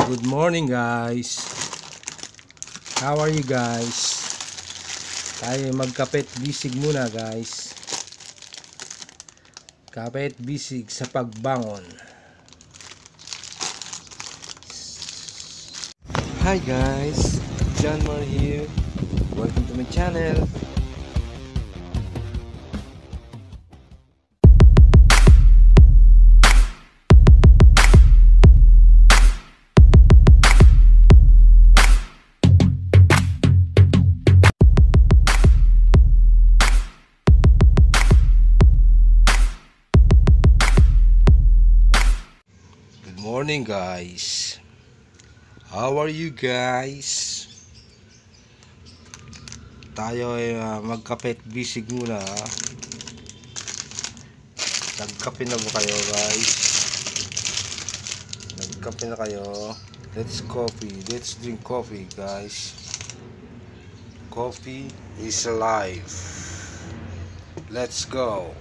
Good morning guys. How are you guys? Tayo magkapit bisig muna guys. Kapit bisig sa pagbangon. Hi guys, John Mar here. Welcome to my channel. Good morning guys. How are you guys? Tayo ay magkapit bisig muna. Nagkape na ba kayo guys? Nagkape na kayo? Let's drink coffee guys. Coffee is alive. Let's go.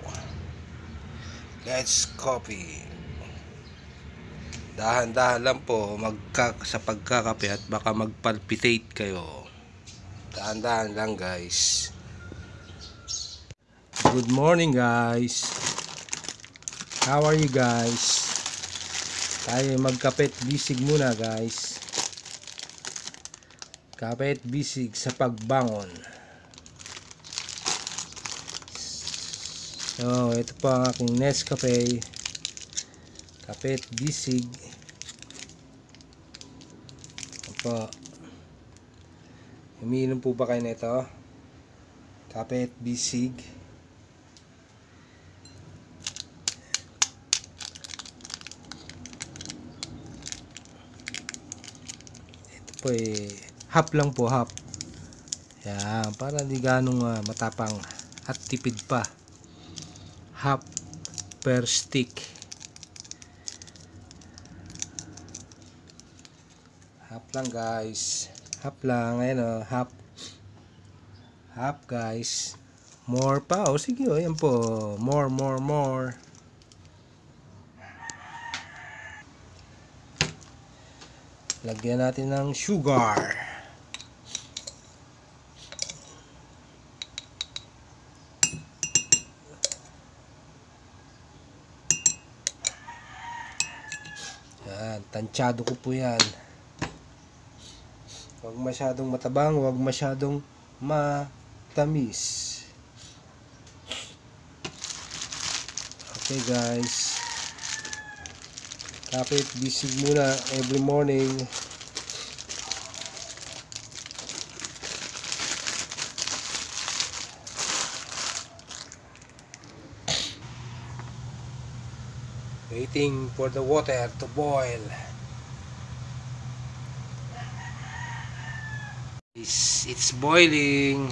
Let's coffee. Dahan-dahan lang po sa pagkakape at baka magpalpitate kayo. Dahan-dahan lang guys. Good morning guys. How are you guys? Tayo magkapit bisig muna guys. Kapit bisig sa pagbangon. So ito po ang aking Nescafe. Kapit bisig. Opo. Umiinom po ba kayo nito? Kapit bisig. Ito po half lang po, half. Yan, para di ganong matapang at tipid pa. Half per stick. Half lang guys. Half lang. Ayan o. Half. Half guys. More pa. O sige o. Ayan po. More. Lagyan natin ng sugar. Yan. Tansyado ko po yan. Huwag masyadong matabang, huwag masyadong matamis. Okay guys. Kapit bisig muna every morning. Waiting for the water to boil. It's boiling.